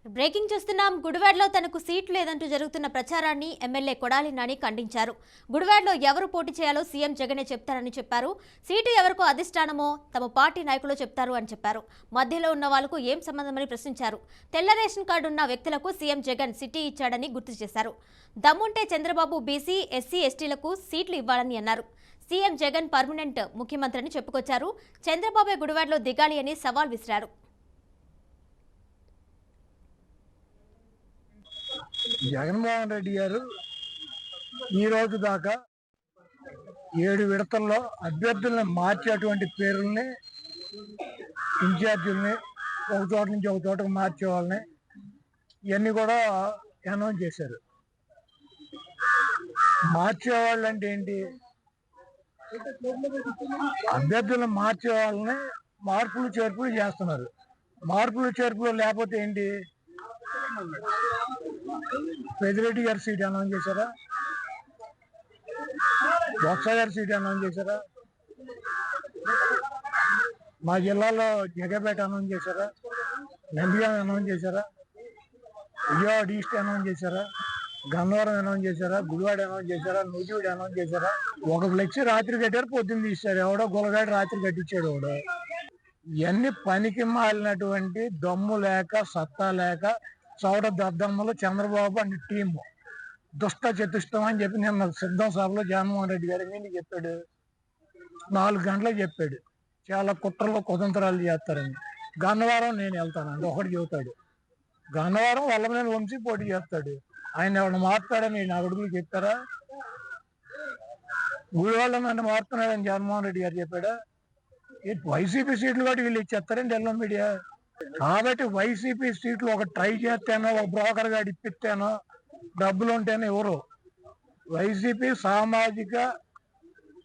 Breaking చూస్తున్నాం. గుడివాడలో తనకు సీట్ లేదంటూ జరుగుతున్న ప్రచారాన్ని ఎమ్మెల్యే కొడాలి నాని ఖండించారు. గుడివాడలో ఎవరు పోటీ చేయాలో సీఎం జగనే చెప్తారని చెప్పారు. సీటు ఎవరికో అధిష్టానమో తమ పార్టీ నాయకులు చెప్తారు అని చెప్పారు. మధ్యలో ఉన్న వాళ్లకు ఏం సంబంధమని ప్రశ్నించారు. తెల్ల రేషన్ కార్డు ఉన్న వ్యక్తులకు సీఎం జగన్ సిటీ ఇచ్చాడని గుర్తు చేశారు. దమ్ముంటే చంద్రబాబు బీసీ, ఎస్సీ, ఎస్టీలకు సీట్లు ఇవ్వాలని అన్నారు. సీఎం జగన్ పర్మనెంట్ ముఖ్యమంత్రిని చెప్పుకొచ్చారు. చంద్రబాబు గుడివాడలో దిగాలి అని సవాల్ విసిరారు. జగన్మోహన్ రెడ్డి గారు ఈ రోజు దాకా 7 విడతల్లో అభ్యర్థుల్ని మార్చేటువంటి పేరుల్ని, ఇన్ఛార్జీలని ఒక చోట నుంచి ఒక చోటకు మార్చే వాళ్ళని ఇవన్నీ కూడా అనౌన్స్ చేశారు. మార్చేవాళ్ళు అంటే ఏంటి? అభ్యర్థులను మార్చే వాళ్ళని మార్పులు చేర్పులు చేస్తున్నారు. మార్పులు చేర్పులు లేకపోతే ఏంటి? పెద్దిరెడ్డి గారి సీట్ అనౌన్స్ చేశారా? బొత్స గారి సీట్ అనౌన్స్ చేశారా? మా జిల్లాలో జగపేట అనౌన్స్ చేశారా? నంద్యాల అనౌన్స్ చేశారా? విజయవాడ ఈస్ట్ అనౌన్స్ చేశారా? గన్నవరం అనౌన్స్ చేశారా? గుడివాడ అనౌన్స్ చేశారా? నూజివీడు అనౌన్స్ చేశారా? ఒక ఫ్లెక్స్ రాత్రి కట్టారు, పొద్దున్న తీశారు. ఎవడో గులగాడు రాత్రి కట్టించాడు. ఎవడో ఇవన్నీ పనికి మాలినటువంటి దమ్ము లేక, సత్తా లేక చౌడ దద్దమ్మలు చంద్రబాబు అండ్ టీము దుష్ట చతుష్టం అని చెప్పి నిన్న సిద్ధం సభలో జగన్మోహన్ రెడ్డి గారు ఏంటి చెప్పాడు? 4 గంటలకు చెప్పాడు. చాలా కుట్రలు కుతంత్రాలు చేస్తారని. గన్నవరం నేను వెళ్తానండి ఒకటి చెబుతాడు. గన్నవరం వల్లభనేని వంశీ పోటీ చేస్తాడు. ఆయన ఎవరిని మారుతాడని నేను అడుగులు చెప్పారా? గుడివాళ్ళ నన్ను మారుతున్నాడని జగన్మోహన్ రెడ్డి గారు చెప్పాడా? వైసీపీ సీట్లు కూడా వీళ్ళు ఇచ్చేస్తారండి ఎల్లో మీడియా. కాబట్టి వైసీపీ సీట్లు ఒక ట్రై చేస్తేనో, ఒక బ్రోకర్ గారు ఇప్పిస్తేనో, డబ్బులు ఉంటేనే ఎవరు వైసీపీ సామాజిక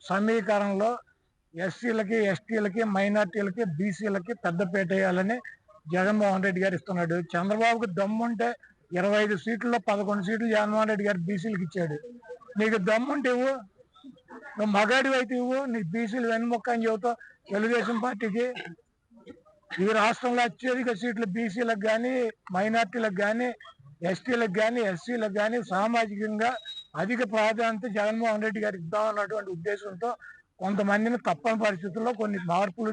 సమీకరణలో ఎస్సీలకి, ఎస్టీలకి, మైనార్టీలకి, బీసీలకి పెద్దపీట వేయాలని జగన్మోహన్ రెడ్డి గారు ఇస్తున్నాడు. చంద్రబాబుకి దమ్ముంటే 25 సీట్లలో 11 సీట్లు జగన్మోహన్ రెడ్డి గారు బీసీలకు ఇచ్చాడు. నీకు దమ్ముంటే ఇవ్వు, నువ్వు మగాడి అయితే ఇవ్వు. నీకు బీసీలు వెన్నుముక్క అని చెబుతావు తెలుగుదేశం పార్టీకి. ఈ రాష్ట్రంలో అత్యధిక సీట్లు బీసీలకు కానీ, మైనార్టీలకు కానీ, ఎస్టీలకు కానీ, ఎస్సీలకు కానీ సామాజికంగా అధిక ప్రాధాన్యత జగన్మోహన్ రెడ్డి గారు ఇద్దామన్నటువంటి ఉద్దేశంతో కొంతమందిని తప్పని పరిస్థితుల్లో కొన్ని మార్పులు